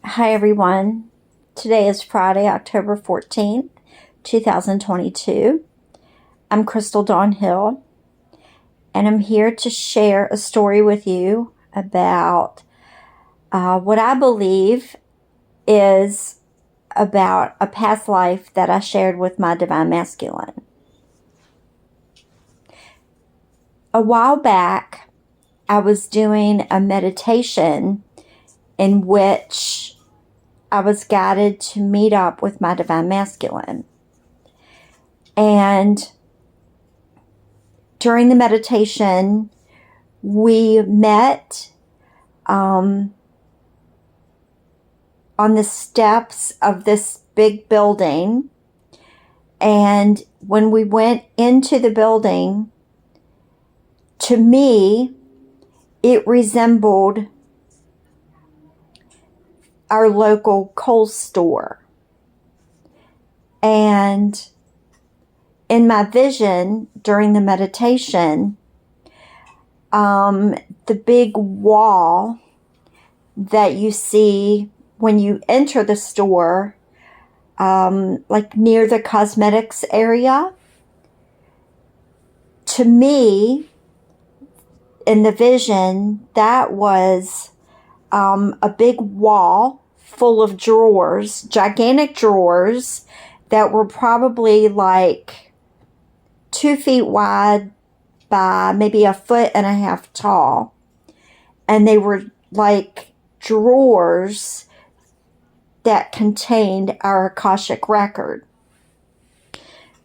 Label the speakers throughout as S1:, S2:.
S1: Hi everyone. Today is Friday, October 14th, 2022. I'm Crystal Dawn Hill, and I'm here to share a story with you about what I believe is about a past life that I shared with my Divine Masculine. A while back, I was doing a meditation in which I was guided to meet up with my Divine Masculine. And during the meditation, we met on the steps of this big building. And when we went into the building, to me, it resembled our local Kohl's store. And in my vision during the meditation, the big wall that you see when you enter the store, like near the cosmetics area, to me, in the vision, that was a big wall full of drawers, gigantic drawers that were probably like 2 feet wide by maybe 1.5 feet tall. And they were like drawers that contained our Akashic record.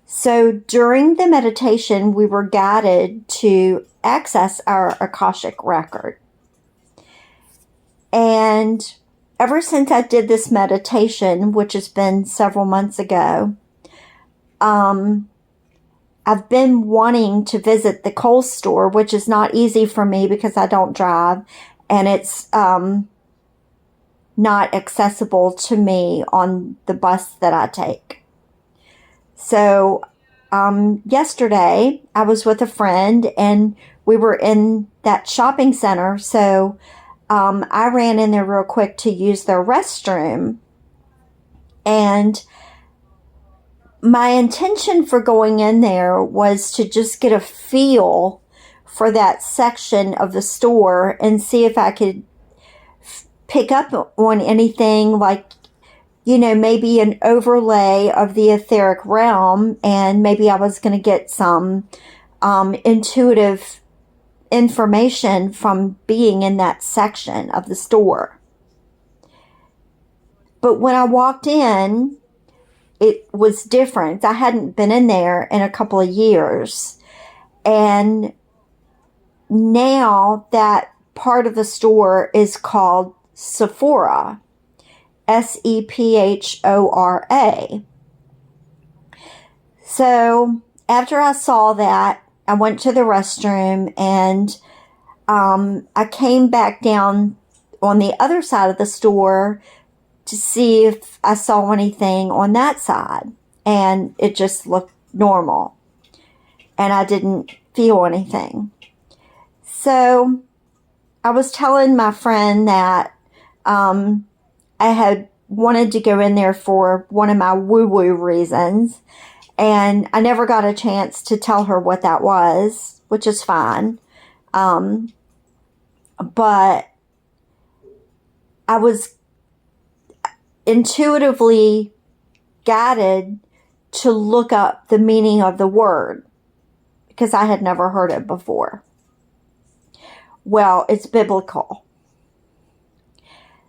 S1: So during the meditation, we were guided to access our Akashic record. And ever since I did this meditation, which has been several months ago, I've been wanting to visit the Kohl's store, which is not easy for me because I don't drive, and it's not accessible to me on the bus that I take. So yesterday I was with a friend and we were in that shopping center. So I ran in there real quick to use their restroom. And my intention for going in there was to just get a feel for that section of the store and see if I could pick up on anything like, maybe an overlay of the etheric realm, and maybe I was going to get some intuitive information from being in that section of the store. But when I walked in, it was different. I hadn't been in there in a couple of years. And now that part of the store is called Sephora. Sephora. So after I saw that, I went to the restroom and I came back down on the other side of the store to see if I saw anything on that side. And it just looked normal. And I didn't feel anything. So I was telling my friend that I had wanted to go in there for one of my woo-woo reasons, and I never got a chance to tell her what that was, which is fine. But I was intuitively guided to look up the meaning of the word because I had never heard it before. Well, it's biblical.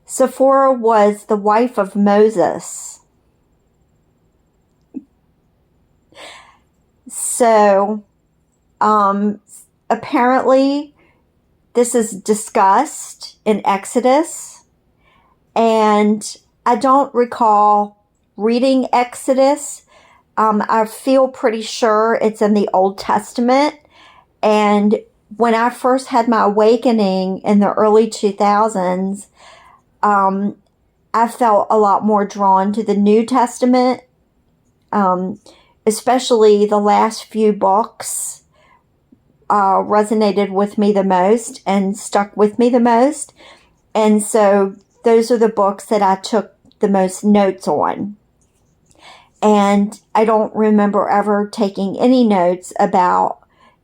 S1: Sephora was the wife of Moses. So, apparently, this is discussed in Exodus, and I don't recall reading Exodus. I feel pretty sure it's in the Old Testament, and when I first had my awakening in the early 2000s, I felt a lot more drawn to the New Testament, especially the last few books resonated with me the most and stuck with me the most. And so those are the books that I took the most notes on. And I don't remember ever taking any notes about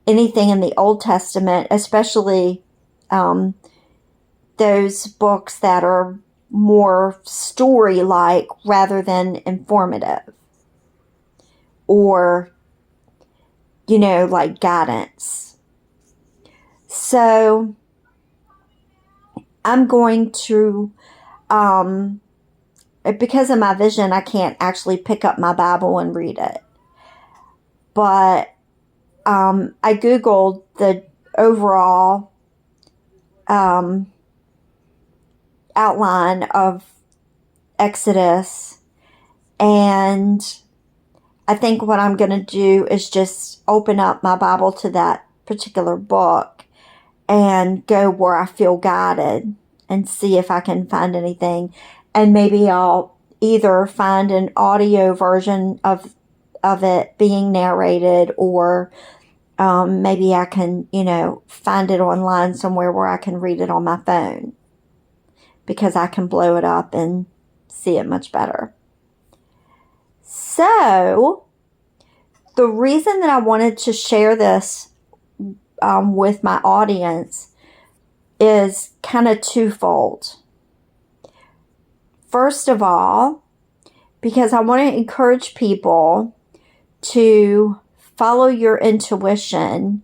S1: anything in the Old Testament, especially those books that are more story-like rather than informative or, like guidance. So I'm going to, because of my vision, I can't actually pick up my Bible and read it. But I Googled the overall outline of Exodus, and I think what I'm going to do is just open up my Bible to that particular book and go where I feel guided and see if I can find anything. And maybe I'll either find an audio version of it being narrated, or maybe I can, find it online somewhere where I can read it on my phone, because I can blow it up and see it much better. So, the reason that I wanted to share this with my audience is kind of twofold. First of all, because I want to encourage people to follow your intuition,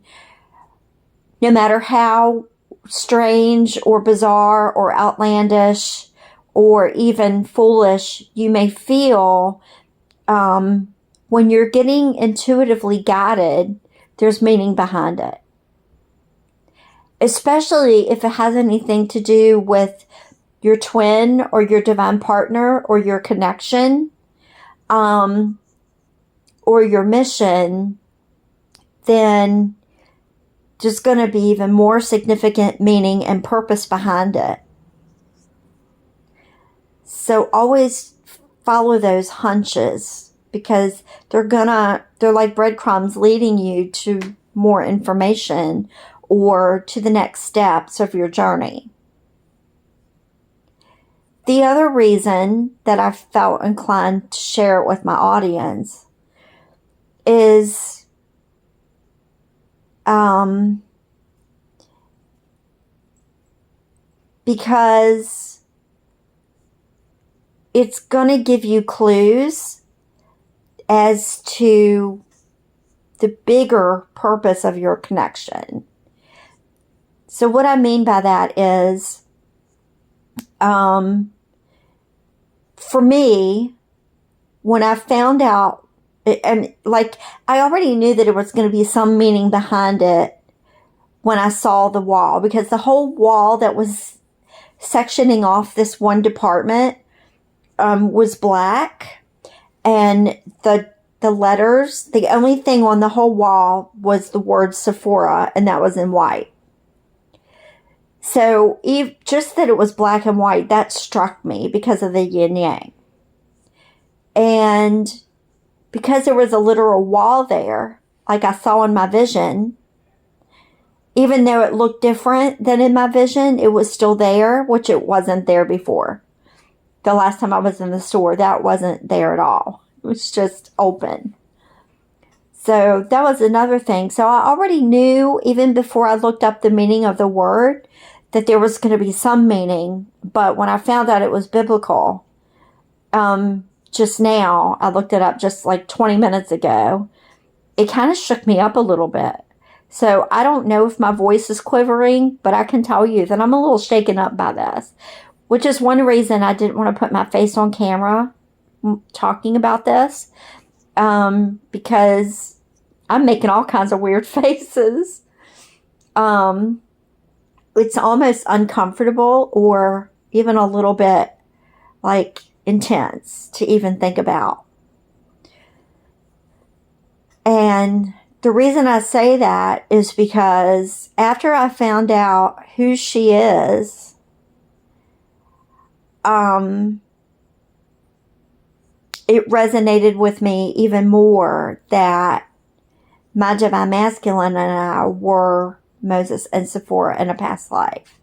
S1: no matter how strange or bizarre or outlandish or even foolish you may feel. When you're getting intuitively guided, there's meaning behind it. Especially if it has anything to do with your twin or your divine partner or your connection, or your mission, then there's going to be even more significant meaning and purpose behind it. So always follow those hunches, because they're like breadcrumbs leading you to more information or to the next steps of your journey. The other reason that I felt inclined to share it with my audience is because it's going to give you clues as to the bigger purpose of your connection. So what I mean by that is, for me, when I found out, and like, I already knew that it was going to be some meaning behind it when I saw the wall, because the whole wall that was sectioning off this one department was black, and the letters, the only thing on the whole wall was the word Sephora, and that was in white. So just that it was black and white, that struck me because of the yin yang. And because there was a literal wall there, like I saw in my vision, even though it looked different than in my vision, it was still there, which it wasn't there before. The last time I was in the store, that wasn't there at all. It was just open. So that was another thing. So I already knew, even before I looked up the meaning of the word, that there was going to be some meaning. But when I found out it was biblical, just now, I looked it up just like 20 minutes ago, it kind of shook me up a little bit. So I don't know if my voice is quivering, but I can tell you that I'm a little shaken up by this, which is one reason I didn't want to put my face on camera talking about this, because I'm making all kinds of weird faces. It's almost uncomfortable, or even a little bit like intense to even think about. And the reason I say that is because after I found out who she is, it resonated with me even more that my divine masculine and I were Moses and Sephora in a past life.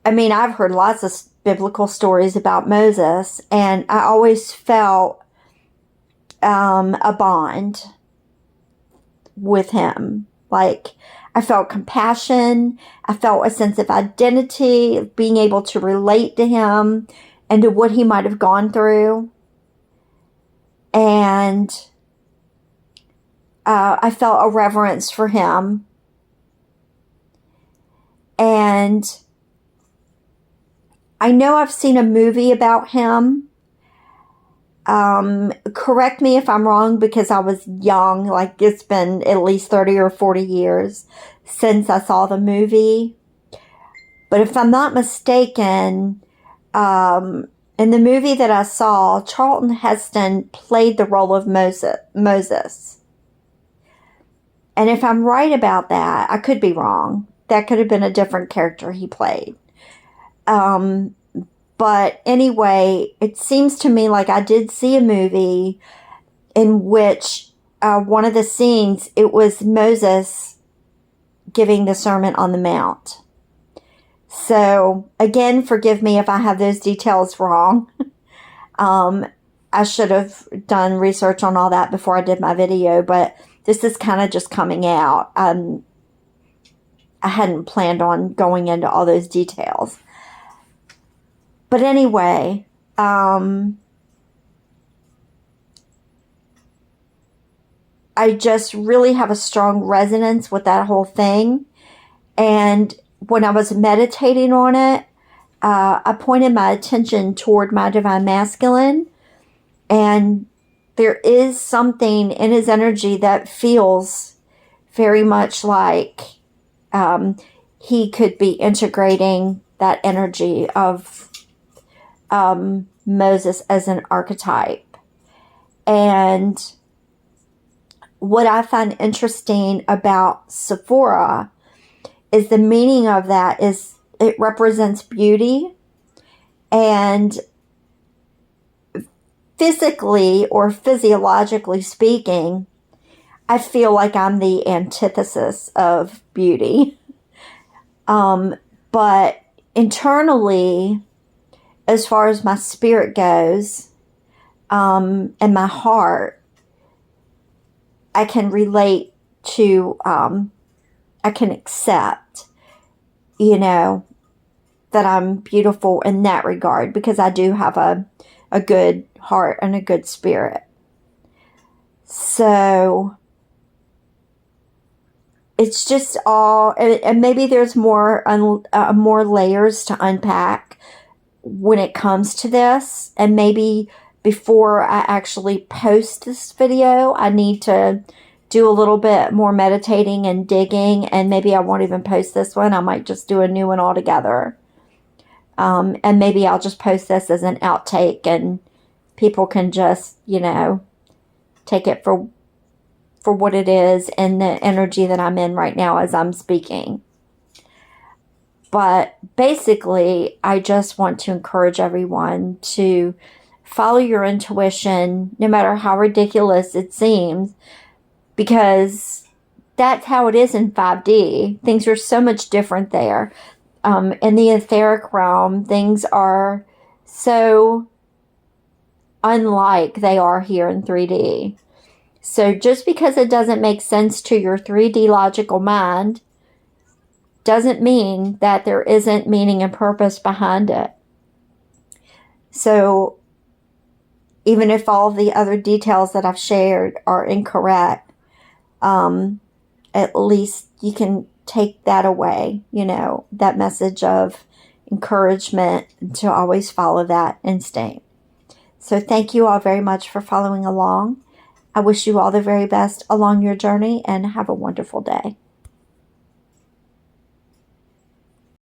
S1: I mean, I've heard lots of biblical stories about Moses, and I always felt a bond with him. Like, I felt compassion. I felt a sense of identity, of being able to relate to him and to what he might have gone through. And I felt a reverence for him. And I know I've seen a movie about him. Correct me if I'm wrong, because I was young. Like, it's been at least 30 or 40 years since I saw the movie. But if I'm not mistaken, in the movie that I saw, Charlton Heston played the role of Moses. And if I'm right about that, I could be wrong. That could have been a different character he played. But anyway, it seems to me like I did see a movie in which one of the scenes, it was Moses giving the Sermon on the Mount. So, again, forgive me if I have those details wrong. I should have done research on all that before I did my video, but this is kind of just coming out. I hadn't planned on going into all those details. But anyway, I just really have a strong resonance with that whole thing. And when I was meditating on it, I pointed my attention toward my divine masculine. And there is something in his energy that feels very much like he could be integrating that energy of Moses as an archetype. And what I find interesting about Sephora is the meaning of that is it represents beauty, and physically or physiologically speaking, I feel like I'm the antithesis of beauty. But internally, as far as my spirit goes, and my heart, I can relate to, I can accept, that I'm beautiful in that regard, because I do have a good heart and a good spirit. So it's just all, and maybe there's more layers to unpack when it comes to this. And maybe before I actually post this video, I need to do a little bit more meditating and digging, and maybe I won't even post this one. I might just do a new one altogether. And maybe I'll just post this as an outtake, and people can just, take it for what it is and the energy that I'm in right now as I'm speaking. But basically, I just want to encourage everyone to follow your intuition, no matter how ridiculous it seems, because that's how it is in 5D. Things are so much different there. In the etheric realm, things are so unlike they are here in 3D. So just because it doesn't make sense to your 3D logical mind doesn't mean that there isn't meaning and purpose behind it. So even if all the other details that I've shared are incorrect, at least you can take that away, that message of encouragement to always follow that instinct. So thank you all very much for following along. I wish you all the very best along your journey, and have a wonderful day.